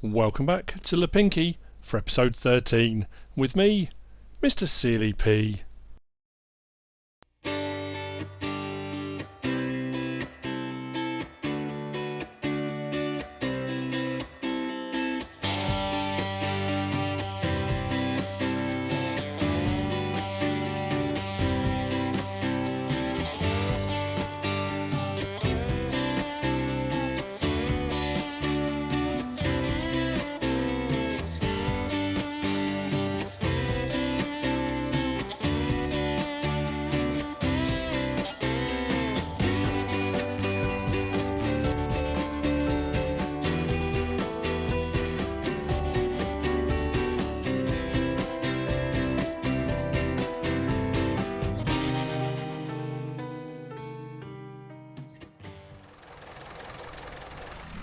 Welcome back to LIPINKI for episode 13 with me, MrSealyp.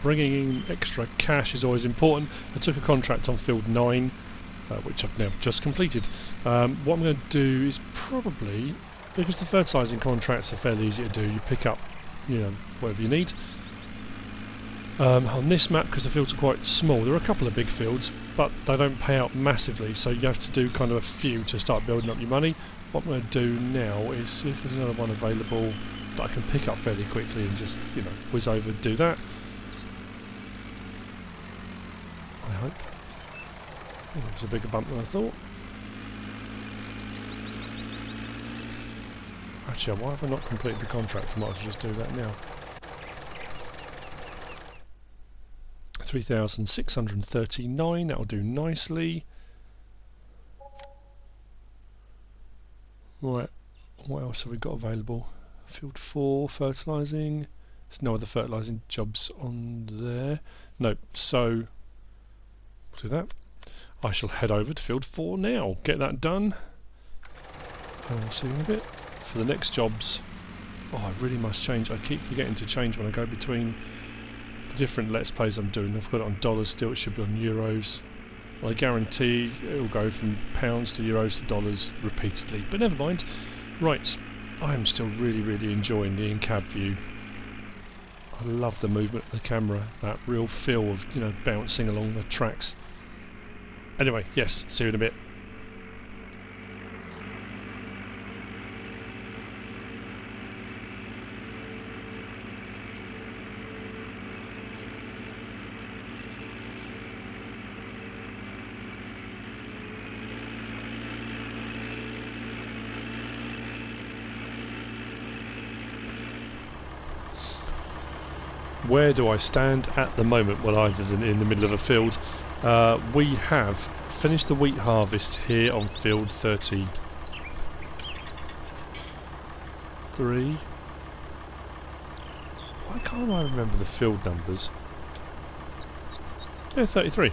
Bringing in extra cash is always important. I took a contract on field 9, which I've now just completed. What I'm going to do is probably, because the fertilising contracts are fairly easy to do, you pick up, whatever you need. On this map, because the fields are quite small, there are a couple of big fields, but they don't pay out massively, so you have to do kind of a few to start building up your money. What I'm going to do now is see if there's another one available that I can pick up fairly quickly and just, whiz over and do that. I hope. Oh, it was a bigger bump than I thought. Actually, why have I not completed the contract? I might as well just do that now. 3,639, that'll do nicely. Right, what else have we got available? Field 4, fertilising. There's no other fertilising jobs on there. Nope, so do that. I shall head over to field 4 now, get that done, and we'll see you in a bit for the next jobs. Oh, I really must change. I keep forgetting to change when I go between the different Let's Plays I'm doing. I've got it on dollars still, it should be on euros. I guarantee it will go from pounds to euros to dollars repeatedly, but never mind. Right, I am still really enjoying the in-cab view. I love the movement of the camera, that real feel of, bouncing along the tracks. Anyway, yes, see you in a bit. Where do I stand at the moment? Well, I'm in the middle of a field. We have finished the wheat harvest here on field 33. Why can't I remember the field numbers? Yeah, 33.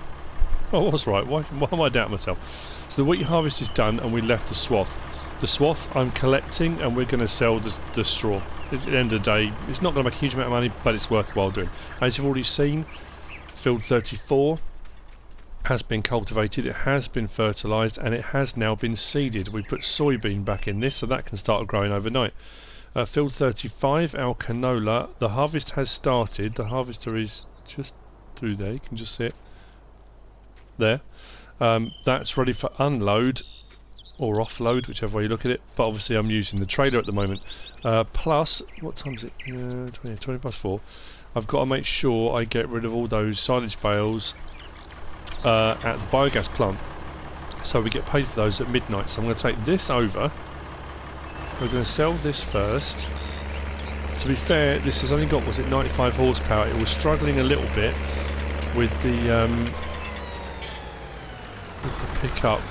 Oh, I was right. Why am I doubting myself? So the wheat harvest is done and we left the swath. The swath I'm collecting and we're going to sell the straw. At the end of the day, it's not going to make a huge amount of money, but it's worthwhile doing. As you've already seen, field 34 has been cultivated, it has been fertilised, and it has now been seeded. We put soybean back in this, so that can start growing overnight. Field 35, our canola, the harvest has started. The harvester is just through there, you can just see it there. That's ready for unload or offload, whichever way you look at it, but obviously I'm using the trailer at the moment. Plus, what time is it? 20 past 4. I've got to make sure I get rid of all those silage bales at the biogas plant, so we get paid for those at midnight. So I'm going to take this over. We're going to sell this first. To be fair, this has only got, was it 95 horsepower? It was struggling a little bit with the pickup.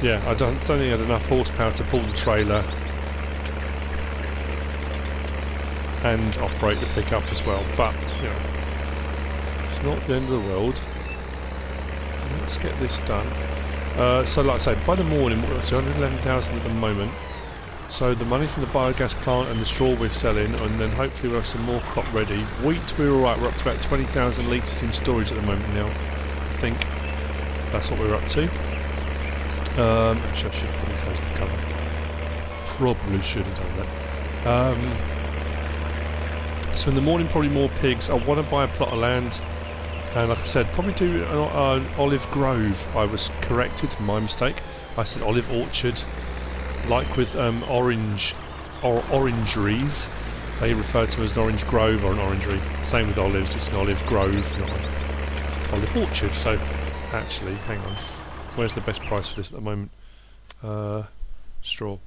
Yeah, I don't think it had enough horsepower to pull the trailer and operate the pickup as well. But it's not the end of the world. Let's get this done. So like I say, by the morning we're at 211,000 at the moment. So the money from the biogas plant and the straw we're selling, and then hopefully we'll have some more crop ready. Wheat, we're alright, we're up to about 20,000 litres in storage at the moment now. I think that's what we're up to. Actually I should probably close the cover. Probably should have done that. So in the morning probably more pigs. I want to buy a plot of land And like I said, probably do an olive grove. I was corrected, my mistake. I said olive orchard, like with orange or orangeries. They refer to as an orange grove or an orangery. Same with olives, it's an olive grove, not an olive orchard. So, actually, hang on. Where's the best price for this at the moment? Straw.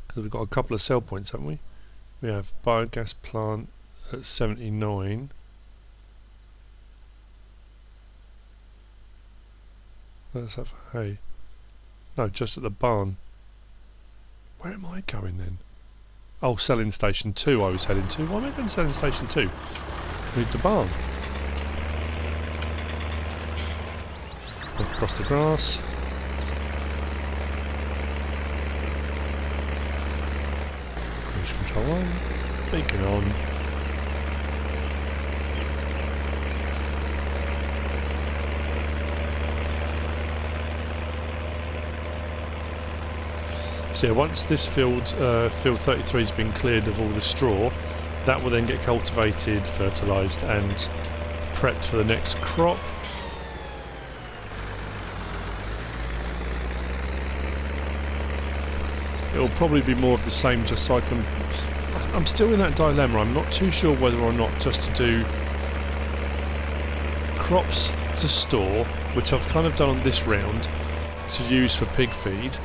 Because we've got a couple of sell points, haven't we? We have biogas plant at 79. Let's have hay. No, just at the barn. Where am I going then? Oh, selling station 2 I was heading to. Why am I going to selling station 2? Need the barn. Across the grass. Cruise control on. Beacon on. So yeah, once this field 33 has been cleared of all the straw, that will then get cultivated, fertilised and prepped for the next crop. It will probably be more of the same, just so I can... I'm still in that dilemma. I'm not too sure whether or not just to do crops to store, which I've kind of done on this round, to use for pig feed,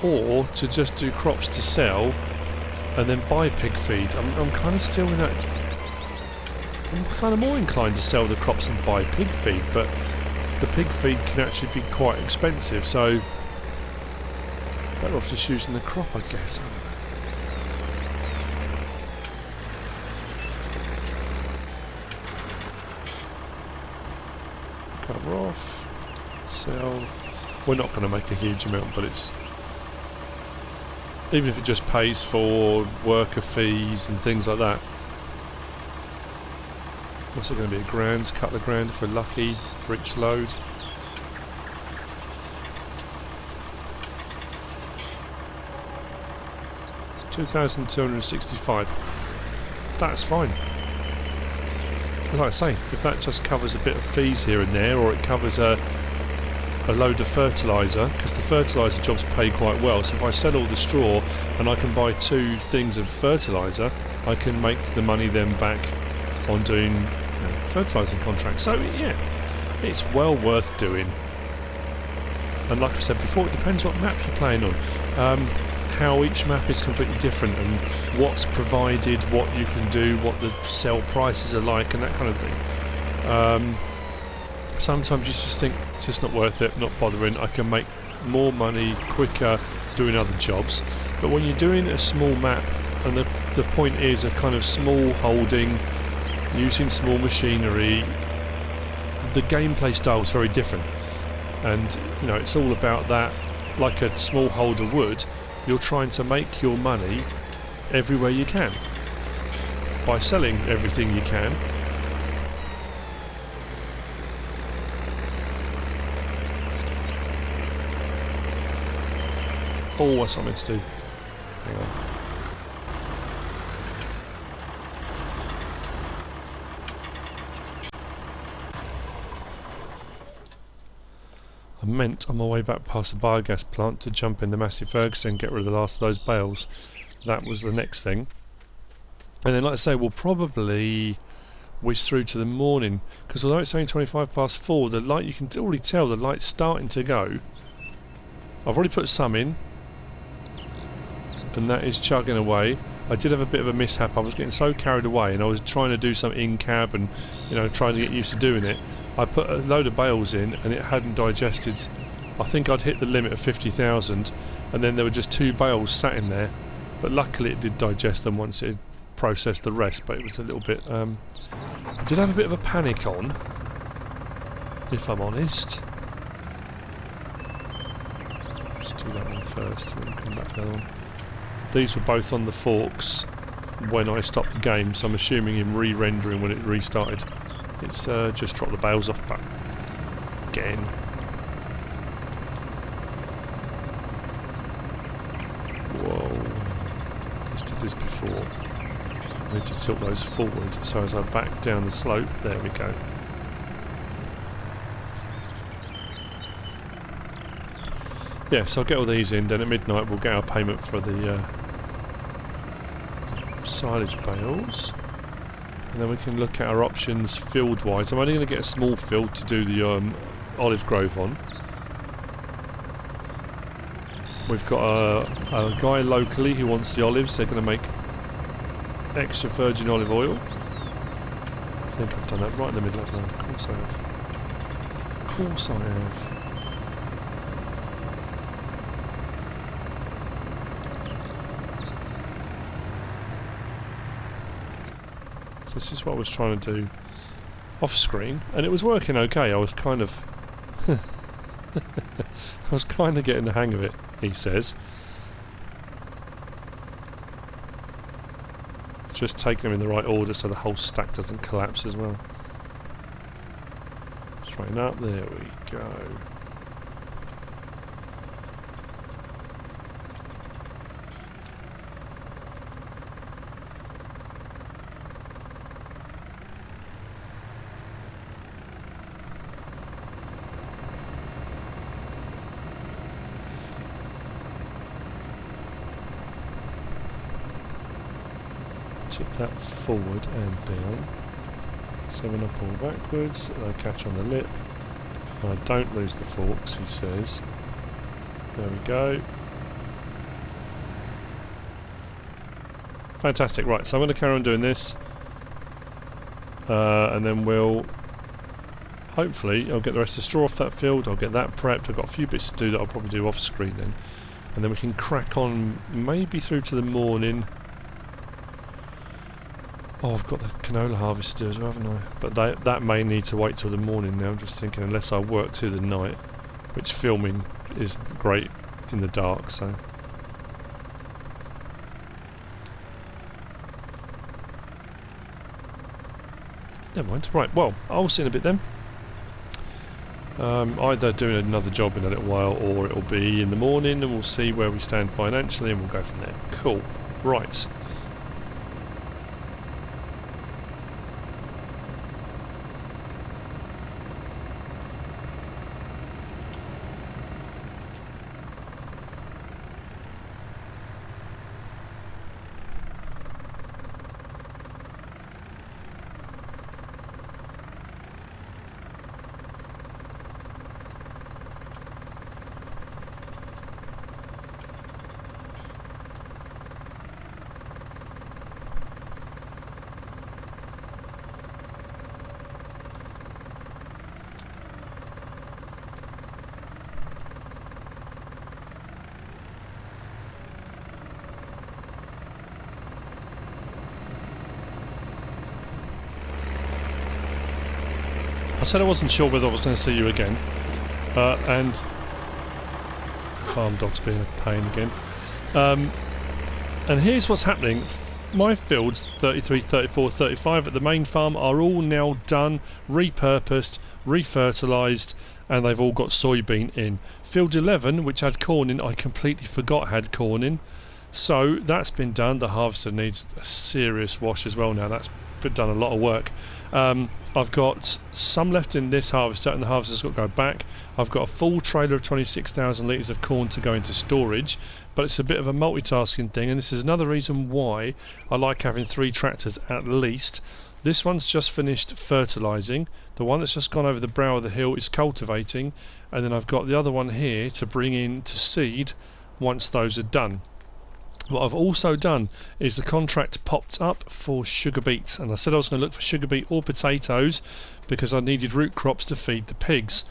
or to just do crops to sell and then buy pig feed. I'm kind of still in that... I'm kind of more inclined to sell the crops and buy pig feed, but the pig feed can actually be quite expensive, so better off just using the crop, I guess. Cover off, sell. We're not going to make a huge amount, but it's... even if it just pays for worker fees and things like that. What's it going to be, a grand, couple of grand if we're lucky for each load? $2,265. That's fine. Like I say, if that just covers a bit of fees here and there, or it covers a load of fertiliser, because the fertiliser jobs pay quite well, so if I sell all the straw and I can buy 2 things of fertiliser, I can make the money then back on doing fertilising contracts. So yeah, it's well worth doing. And like I said before, it depends what map you're playing on. How each map is completely different, and what's provided, what you can do, what the sell prices are like, and that kind of thing. Sometimes you just think it's just not worth it, not bothering. I can make more money quicker doing other jobs. But when you're doing a small map, and the point is a kind of small holding, using small machinery, the gameplay style is very different. And you know, it's all about that. Like a smallholder would, you're trying to make your money everywhere you can by selling everything you can. Oh, what's I meant to do? Hang on. I meant on my way back past the biogas plant to jump in the Massey Ferguson and get rid of the last of those bales. That was the next thing. And then, like I say, we'll probably whiz through to the morning, because although it's only 25 past 4, the light, you can already tell the light's starting to go. I've already put some in, and that is chugging away. I did have a bit of a mishap. I was getting so carried away, and I was trying to do some in-cab and, you know, trying to get used to doing it. I put a load of bales in and it hadn't digested. I think I'd hit the limit of 50,000, and then there were just 2 bales sat in there, but luckily it did digest them once it had processed the rest. But it was a little bit I did have a bit of a panic on, if I'm honest. Let's do that one first and then come back to the other one. These were both on the forks when I stopped the game, so I'm assuming in re-rendering when it restarted. It's just dropped the bales off, but again. Whoa. Just did this before. I need to tilt those forward, so as I back down the slope, there we go. yeah, so I'll get all these in, then at midnight we'll get our payment for the silage bales. And then we can look at our options field-wise. I'm only going to get a small field to do the olive grove on. We've got a guy locally who wants the olives. They're going to make extra virgin olive oil. I think I've done that right in the middle of that. Of course I have. Of course I have. So this is what I was trying to do off screen, and it was working okay. I was kind of I was kind of getting the hang of it, he says. Just taking them in the right order so the whole stack doesn't collapse as well. Straighten up, there we go. Tip that forward and down. So when I pull backwards, I catch on the lip. I don't lose the forks, he says. There we go. Fantastic, right, so I'm going to carry on doing this. And then we'll... hopefully, I'll get the rest of the straw off that field, I'll get that prepped. I've got a few bits to do that I'll probably do off screen then. And then we can crack on maybe through to the morning. Oh, I've got the canola harvest to do as well, haven't I? But that may need to wait till the morning now. I'm just thinking, unless I work through the night, which filming is great in the dark, so... never mind. Right, well, I'll see in a bit then. Either doing another job in a little while, or it'll be in the morning, and we'll see where we stand financially, and we'll go from there. Cool. Right. I said I wasn't sure whether I was going to see you again, and farm dog's being a pain again. And here's what's happening. My fields, 33, 34, 35 at the main farm, are all now done, repurposed, refertilised, and they've all got soybean in. Field 11, which had corn in, I completely forgot had corn in. So that's been done. The harvester needs a serious wash as well now. That's done a lot of work. I've got some left in this harvester, and the harvester's got to go back. I've got a full trailer of 26,000 litres of corn to go into storage, but it's a bit of a multitasking thing, and this is another reason why I like having 3 tractors at least. This one's just finished fertilising, the one that's just gone over the brow of the hill is cultivating, and then I've got the other one here to bring in to seed once those are done. What I've also done is the contract popped up for sugar beets, and I said I was going to look for sugar beet or potatoes because I needed root crops to feed the pigs.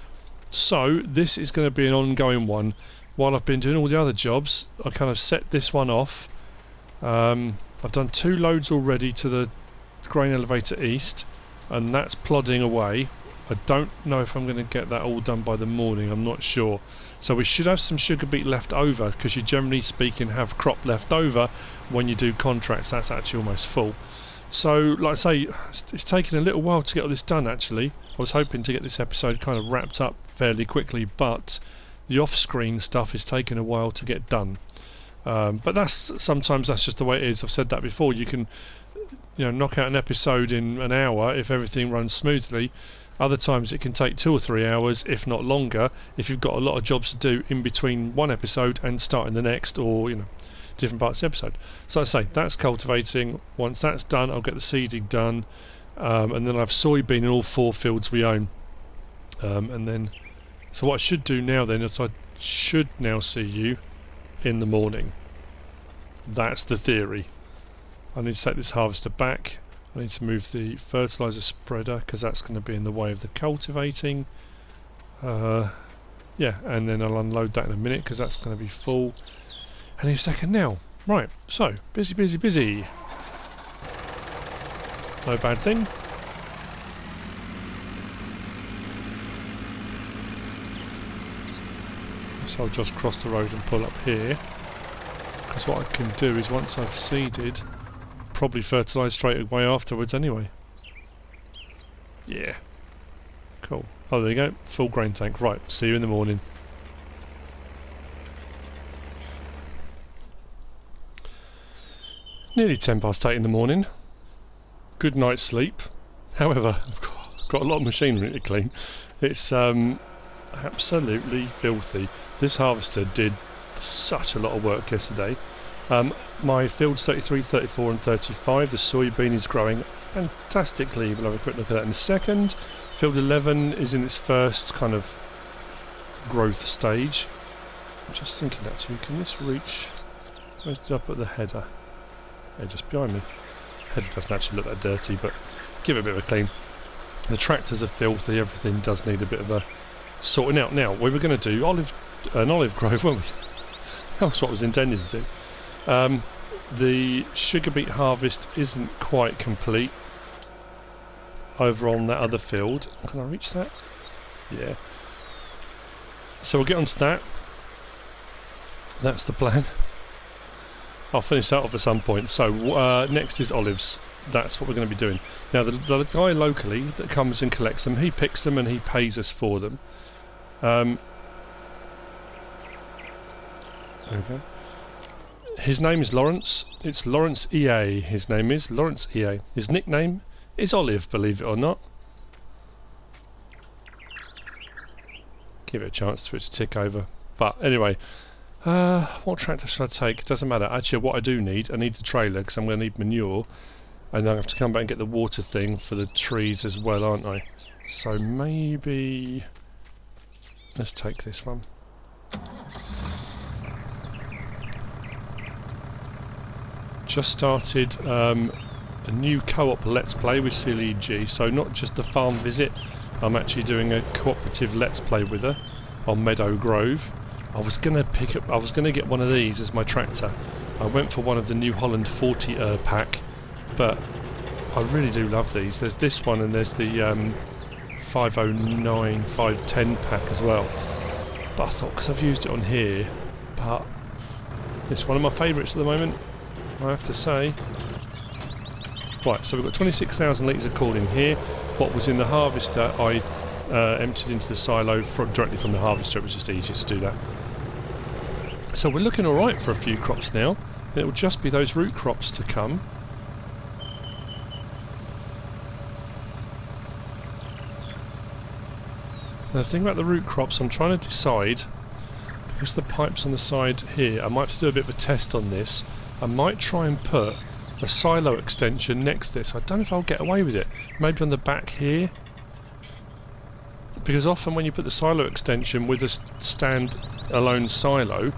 So this is going to be an ongoing one. While I've been doing all the other jobs, I kind of set this one off. I've done 2 loads already to the grain elevator east, and that's plodding away. I don't know if I'm going to get that all done by the morning, I'm not sure. So we should have some sugar beet left over, because you generally speaking have crop left over when you do contracts. That's actually almost full. So like I say, it's taken a little while to get all this done actually. I was hoping to get this episode kind of wrapped up fairly quickly, but the off-screen stuff is taking a while to get done. But sometimes that's just the way it is. I've said that before. You can knock out an episode in an hour if everything runs smoothly. Other times it can take 2 or 3 hours, if not longer, if you've got a lot of jobs to do in between one episode and starting the next, or different parts of the episode. So I say that's cultivating. Once that's done, I'll get the seeding done, and then I'll have soybean in all 4 fields we own. And then, so what I should do now then is I should now see you in the morning. That's the theory. I need to take this harvester back. I need to move the fertiliser spreader because that's going to be in the way of the cultivating. Yeah, and then I'll unload that in a minute because that's going to be full any second now. Right, so busy, busy, busy. No bad thing. So I'll just cross the road and pull up here, because what I can do is once I've seeded, probably fertilise straight away afterwards anyway. Yeah. Cool. Oh, there you go. Full grain tank. Right, see you in the morning. Nearly 8:10 in the morning. Good night's sleep. However, I've got a lot of machinery to clean. It's absolutely filthy. This harvester did such a lot of work yesterday. My fields 33, 34 and 35, the soybean is growing fantastically. We'll have a quick look at that in a second. Field 11 is in its first kind of growth stage. I'm just thinking actually, can this reach... Where's it up at the header? Yeah, just behind me. Header doesn't actually look that dirty, but give it a bit of a clean. The tractors are filthy, everything does need a bit of a sorting out. Now, we were going to do an olive grove, weren't we? That's what I was intending to do. The sugar beet harvest isn't quite complete over on that other field. Can I reach that? Yeah. So we'll get onto that. That's the plan. I'll finish that off at some point. So next is olives. That's what we're going to be doing. Now the guy locally that comes and collects them, he picks them and he pays us for them. Okay. His name is Lawrence. It's Lawrence EA. His name is Lawrence EA. His nickname is Olive, believe it or not. Give it a chance for it to tick over. But anyway, what tractor should I take? It doesn't matter. Actually, what I do need, I need the trailer because I'm going to need manure. And then I have to come back and get the water thing for the trees as well, aren't I? So maybe... let's take this one. Just started a new co-op Let's Play with Silage, so not just a farm visit, I'm actually doing a cooperative Let's Play with her on Meadow Grove. I was gonna get one of these as my tractor. I went for one of the New Holland 40 pack, but I really do love these. There's this one and there's the 509, 510 pack as well. But I thought, because I've used it on here, but it's one of my favourites at the moment, I have to say. Right, so we've got 26,000 litres of corn in here. What was in the harvester I emptied into the silo directly from the harvester. It was just easier to do that. So we're looking alright for a few crops now. It will just be those root crops to come. Now the thing about the root crops, I'm trying to decide, because the pipe's on the side here, I might have to do a bit of a test on this. I might try and put a silo extension next to this. I don't know if I'll get away with it. Maybe on the back here. Because often when you put the silo extension with a stand-alone silo,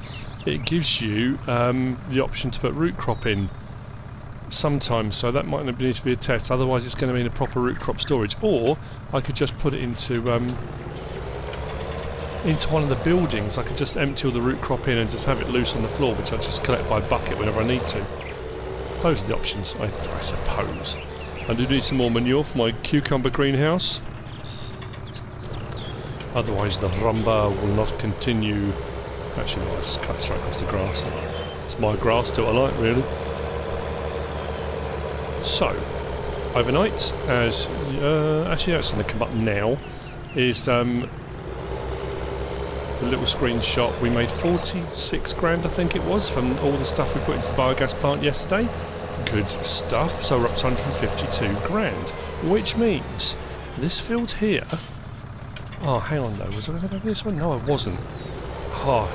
it gives you the option to put root crop in sometimes. So that might need to be a test. Otherwise it's going to be in a proper root crop storage. Or I could just put it into one of the buildings. I could just empty all the root crop in and just have it loose on the floor, which I just collect by bucket whenever I need to. Those are the options, I suppose. I do need some more manure for my cucumber greenhouse. Otherwise the rumba will not continue. Actually, no, I'll just cut straight across the grass. It's my grass still I like, really. So, overnight, as actually that's going to come up now, is the little screenshot. We made 46 grand, I think it was, from all the stuff we put into the biogas plant yesterday. Good stuff. So we're up to 152 grand, which means This field here... Oh, hang on though, was I going to go with this one? No, I wasn't. Oh,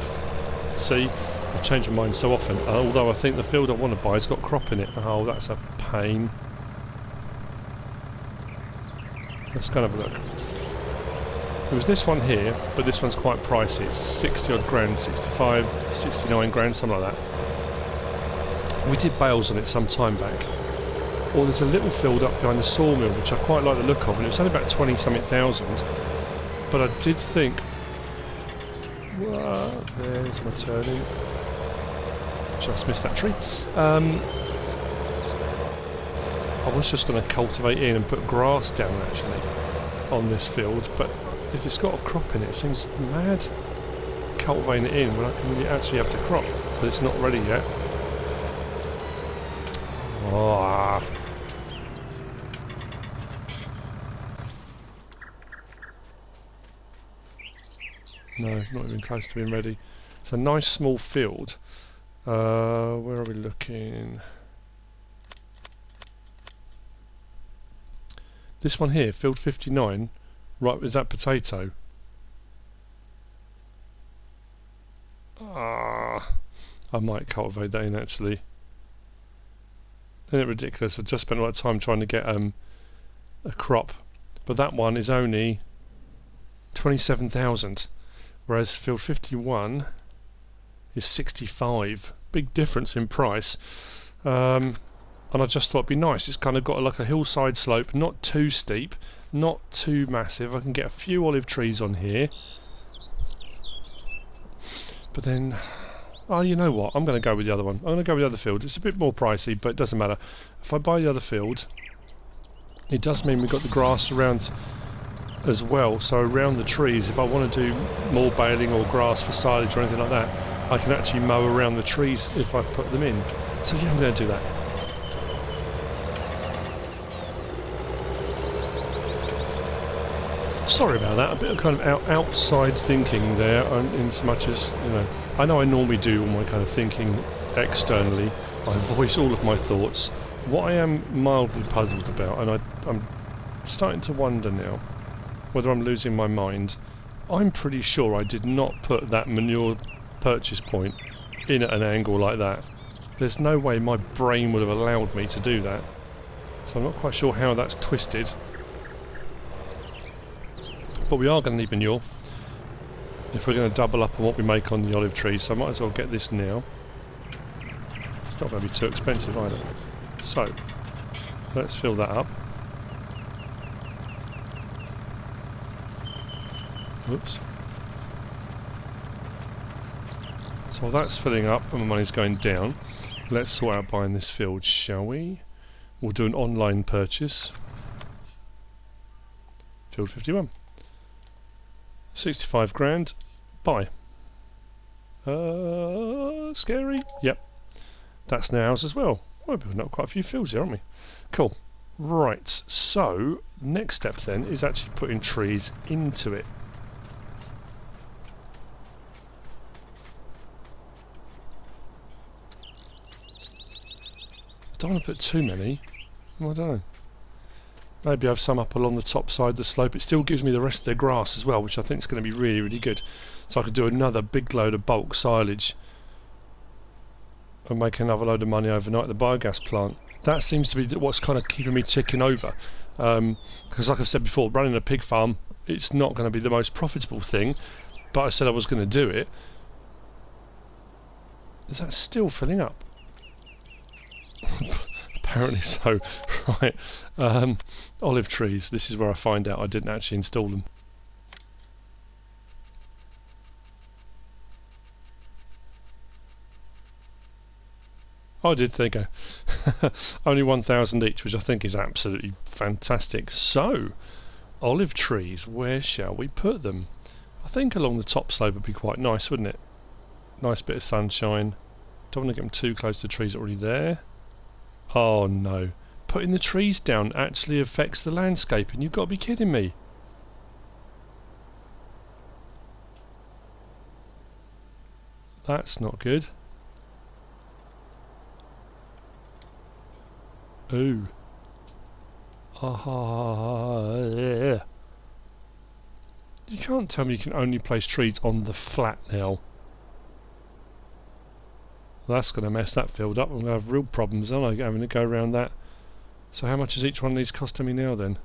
see, I change my mind so often. Although I think the field I want to buy has got crop in it. Oh, that's a pain. Let's go and have a look. There was this one here, but this one's quite pricey. It's 60 odd grand, 65, 69 grand, something like that. We did bales on it some time back. Or there's a little field up behind the sawmill, which I quite like the look of, and it was only about 20-something thousand. But I did think, well, there's my turning. Just missed that tree. I was just going to cultivate in and put grass down actually on this field, but if it's got a crop in it, it seems mad cultivating it in when I can actually have the crop, but it's not ready yet. Oh. No, not even close to being ready. It's a nice small field. Where are we looking? This one here, field 59. Right, is that potato? Ah, I might cultivate that in actually. Isn't it ridiculous? I just spent a lot of time trying to get a crop, but that one is only 27,000, whereas field 51 is 65. Big difference in price. And I just thought it'd be nice. It's kind of got like a hillside slope, not too steep, not too massive. I can get a few olive trees on here. But then, oh, you know what? I'm going to go with the other one. I'm going to go with the other field. It's a bit more pricey, but it doesn't matter. If I buy the other field, it does mean we've got the grass around as well. So around the trees, if I want to do more baling or grass for silage or anything like that, I can actually mow around the trees if I put them in. So yeah, I'm going to do that. Sorry about that, a bit of kind of outside thinking there, in so much as, you know I normally do all my kind of thinking externally. I voice all of my thoughts. What I am mildly puzzled about, and I'm starting to wonder now whether I'm losing my mind. I'm pretty sure I did not put that manure purchase point in at an angle like that. There's no way my brain would have allowed me to do that. So I'm not quite sure how that's twisted. But we are going to need manure if we're going to double up on what we make on the olive trees, so I might as well get this now. It's not going to be too expensive either. So, let's fill that up. Oops. So while that's filling up and my money's going down, let's sort out buying this field, shall we? We'll do an online purchase. Field 51. 65 grand. Buy. Scary? Yep. That's now ours as well. We're building up quite a few fields here, aren't we? Cool. Right, so next step then is actually putting trees into it. I don't want to put too many. Well, I don't know. Maybe I have some up along the top side of the slope. It still gives me the rest of the grass as well, which I think is going to be really, really good. So I could do another big load of bulk silage and make another load of money overnight at the biogas plant. That seems to be what's kind of keeping me ticking over. Because like I've said before, running a pig farm, it's not going to be the most profitable thing, but I said I was going to do it. Is that still filling up? Apparently so. Right. Olive trees. This is where I find out I didn't actually install them. Oh, I did, there you go. Only 1,000 each, which I think is absolutely fantastic. So, olive trees, where shall we put them? I think along the top slope would be quite nice, wouldn't it? Nice bit of sunshine. Don't want to get them too close to trees already there. Oh no. Putting the trees down actually affects the landscaping. You've got to be kidding me. That's not good. Ooh. Yeah. You can't tell me you can only place trees on the flat now. That's going to mess that field up. I'm going to have real problems, aren't I, having to go around that. So how much is each one of these costing me now then?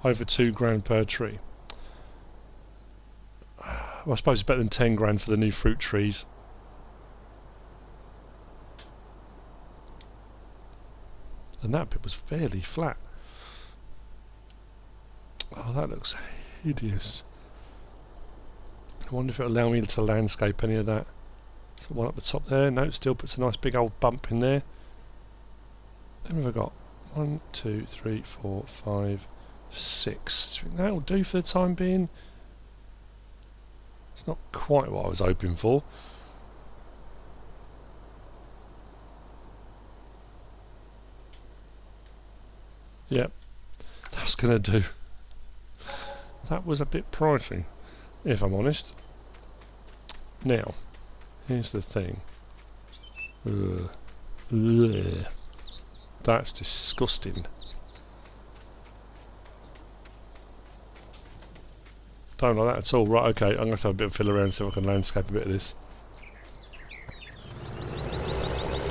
Over £2 per tree. Well, I suppose it's better than 10 grand for the new fruit trees. And that bit was fairly flat. Oh, that looks hideous. I wonder if it'll allow me to landscape any of that. So one up the top there. No, it still puts a nice big old bump in there. How many have I got? 1, 2, 3, 4, 5, 6. That'll do for the time being. It's not quite what I was hoping for. Yep, that's going to do. That was a bit pricey, if I'm honest. Now, here's the thing. Ugh. Ugh. That's disgusting. Don't like that at all. Right, okay, I'm going to have a bit of fiddle around so I can landscape a bit of this.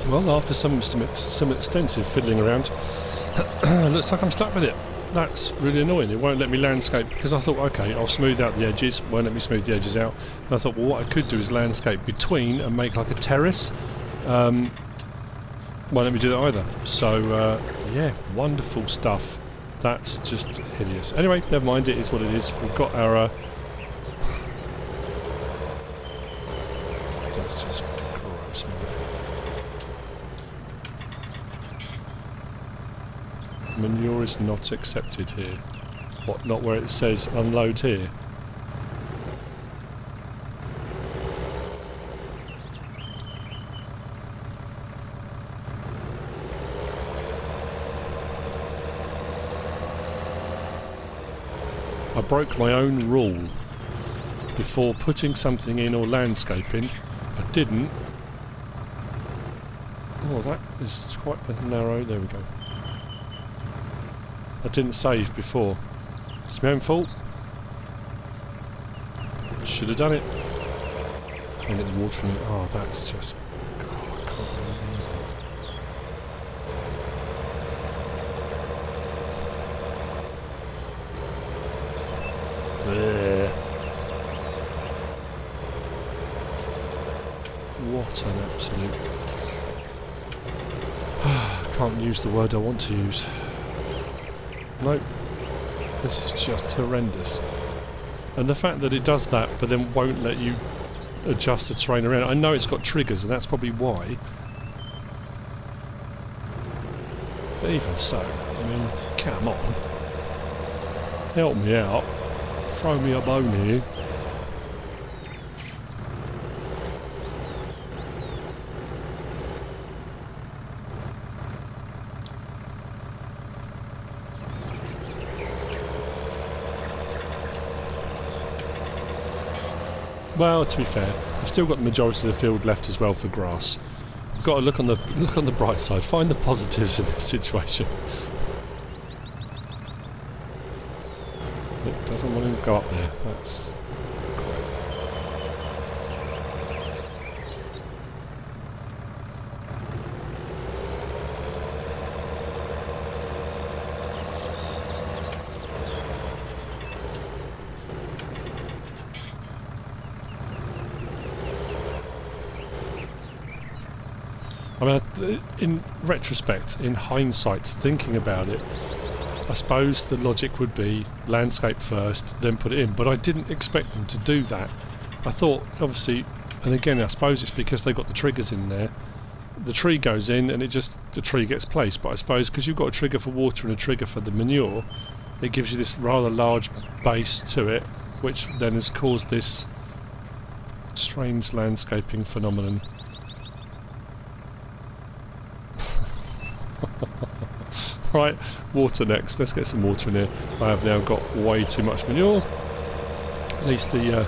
Well, after some extensive fiddling around, looks like I'm stuck with it. That's really annoying. It won't let me landscape because I thought, okay, I'll smooth out the edges. Won't let me smooth the edges out. And I thought, well, what I could do is landscape between and make like a terrace. Won't let me do that either. So, yeah, wonderful stuff. That's just hideous. Anyway, never mind. It is what it is. We've got our. That's just gross, man. Manure is not accepted here. What? Not where it says unload here. I broke my own rule before putting something in or landscaping. I didn't. Oh, that is quite narrow. There we go. I didn't save before. It's my own fault. Should have done it. Trying to get the water in it. Oh, that's just. Oh, I can't believe it. There. What an absolute. I can't use the word I want to use. Nope. This is just horrendous. And the fact that it does that but then won't let you adjust the terrain around. I know it's got triggers and that's probably why. But even so, I mean, come on. Help me out. Throw me a bone here. Well, to be fair, I've still got the majority of the field left as well for grass. I've got to look on the bright side, find the positives in this situation. It doesn't want to go up there. That's I mean, in retrospect, in hindsight, thinking about it, I suppose the logic would be landscape first, then put it in. But I didn't expect them to do that. I thought, obviously, and again, I suppose it's because they've got the triggers in there. The tree goes in and the tree gets placed. But I suppose because you've got a trigger for water and a trigger for the manure, it gives you this rather large base to it, which then has caused this strange landscaping phenomenon. Right, water next. Let's get some water in here. I have now got way too much manure. At least the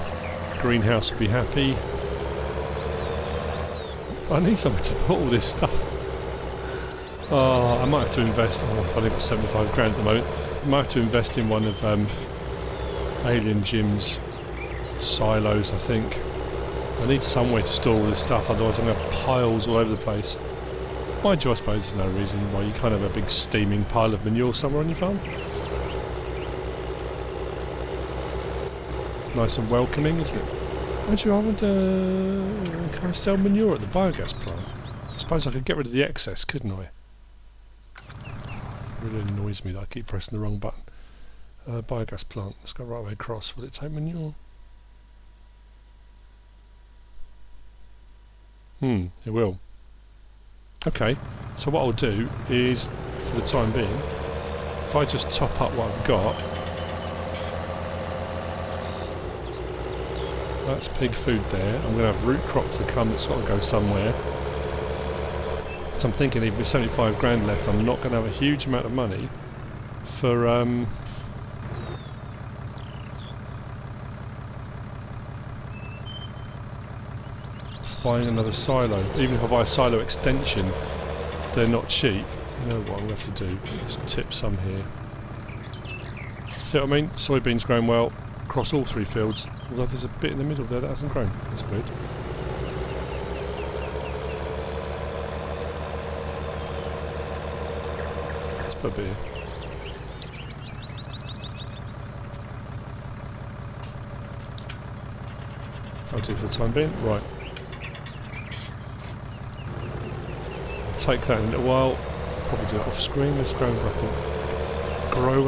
greenhouse will be happy. I need somewhere to put all this stuff. Oh, I might have to invest. Oh, I've only got 75 grand at the moment. I might have to invest in one of Alien Jim's silos, I think. I need somewhere to store all this stuff, otherwise I'm going to have piles all over the place. Mind you, I suppose there's no reason why you can't have a big steaming pile of manure somewhere on your farm. Nice and welcoming, isn't it? Actually, I wonder, can I sell manure at the biogas plant? I suppose I could get rid of the excess, couldn't I? It really annoys me that I keep pressing the wrong button. Biogas plant, let's go right way across. Will it take manure? It will. Okay, so what I'll do is, for the time being, if I just top up what I've got, that's pig food there. I'm going to have root crop to come, that's got to go somewhere. So I'm thinking even with 75 grand left, I'm not going to have a huge amount of money for buying another silo. Even if I buy a silo extension, they're not cheap. You know what I'm going to have to do? Just tip some here. See what I mean? Soybeans growing well across all 3 fields. Although there's a bit in the middle there that hasn't grown. That's weird. Let's put a bit here. I'll do for the time being. Right. Take that in a little while. Probably do that off screen. Let's grow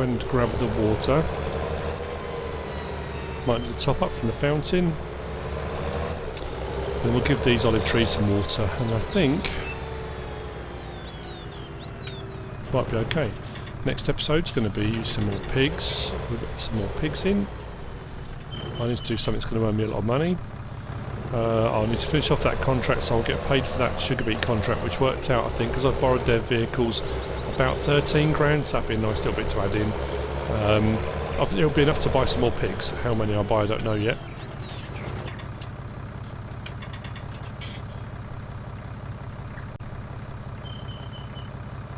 and grab the water. Might need to top up from the fountain. Then we'll give these olive trees some water, and I think might be okay. Next episode's going to be some more pigs. We've got some more pigs in. I need to do something that's going to earn me a lot of money. I'll need to finish off that contract, so I'll get paid for that sugar beet contract, which worked out, I think, because I borrowed their vehicles, about 13 grand, so that'd be a nice little bit to add in. It'll be enough to buy some more pigs. How many I'll buy I don't know yet.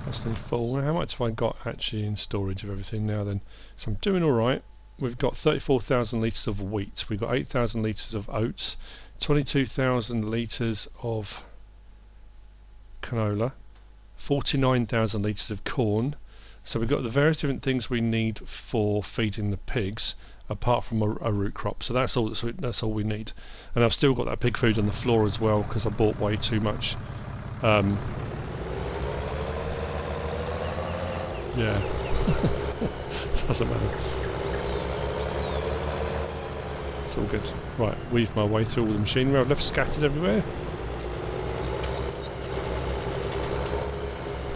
That's nearly full. How much have I got actually in storage of everything now then? So I'm doing alright. We've got 34,000 litres of wheat, we've got 8,000 litres of oats, 22,000 litres of canola, 49,000 litres of corn. So we've got the various different things we need for feeding the pigs, apart from a root crop. So that's all we need. And I've still got that pig food on the floor as well, because I bought way too much. Yeah, doesn't matter. It's all good. Right, weave my way through all the machinery I've left scattered everywhere.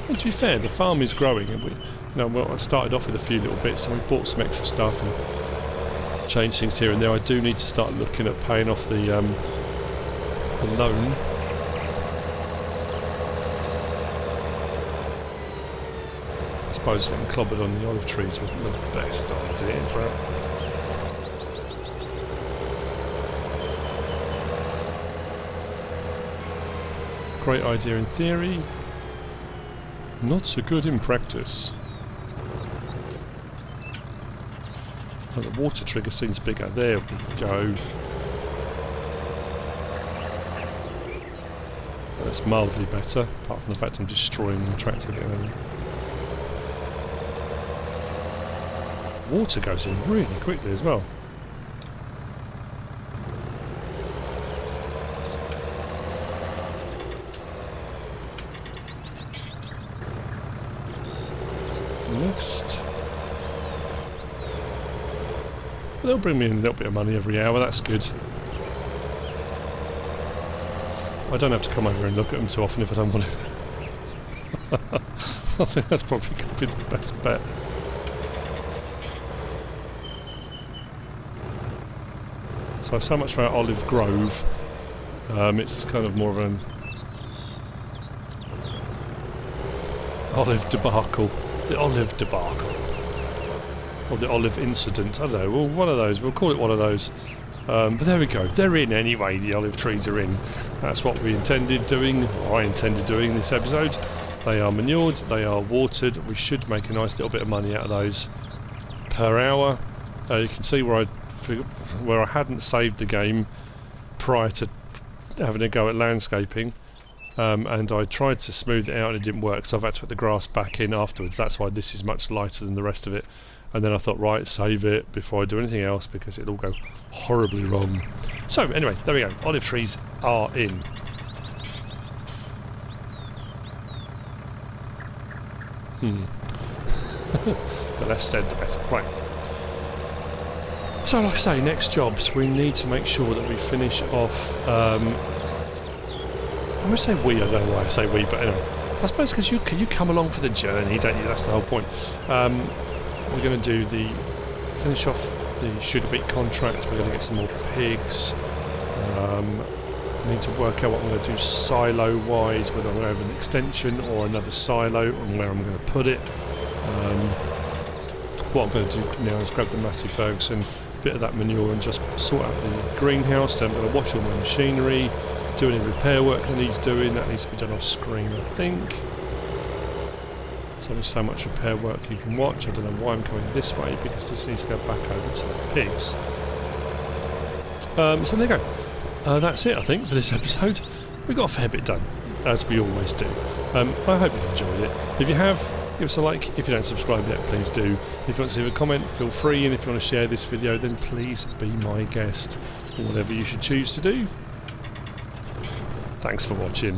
And to be fair, the farm is growing, and I started off with a few little bits, and we bought some extra stuff and changed things here and there. I do need to start looking at paying off the loan. I suppose getting clobbered on the olive trees wasn't the best idea, but great idea in theory, not so good in practice. Oh, the water trigger seems bigger. There we go. That's mildly better, apart from the fact I'm destroying the tractor getting over. Water goes in really quickly as well. Next, they'll bring me in a little bit of money every hour. That's good. I don't have to come over and look at them too often if I don't want to. I think that's probably going to be the best bet. So much for our olive grove. It's kind of more of an olive debacle. The olive debacle. Or the olive incident. I don't know. Well, one of those. We'll call it one of those. But there we go. They're in anyway. The olive trees are in. That's what we intended doing, or I intended doing in this episode. They are manured, they are watered. We should make a nice little bit of money out of those per hour. You can see where I hadn't saved the game prior to having a go at landscaping, and I tried to smooth it out and it didn't work, so I've had to put the grass back in afterwards. That's why this is much lighter than the rest of it. And then I thought, right, save it before I do anything else because it'll all go horribly wrong. So anyway, there we go. Olive trees are in. The less said, the better. Right. So like I say, next jobs, we need to make sure that we finish off... I'm going to say we, I don't know why I say we, but anyway. I suppose because you come along for the journey, don't you? That's the whole point. We're going to do finish off the sugar beet contract. We're going to get some more pigs. I need to work out what I'm going to do silo-wise, whether I'm going to have an extension or another silo, and where I'm going to put it. What I'm going to do now is grab the massive Ferguson, bit of that manure, and just sort out the greenhouse. Then I'm going to wash all my machinery, do any repair work that needs doing. That needs to be done off screen, I think. There's only so much repair work you can watch. I don't know why I'm coming this way, because this needs to go back over to the pigs. So there you go. That's it, I think, for this episode. We got a fair bit done, as we always do. I hope you enjoyed it. If you have, give us a like. If you don't subscribe yet, please do. If you want to leave a comment, feel free. And if you want to share this video, then please be my guest, or whatever you should choose to do. Thanks for watching.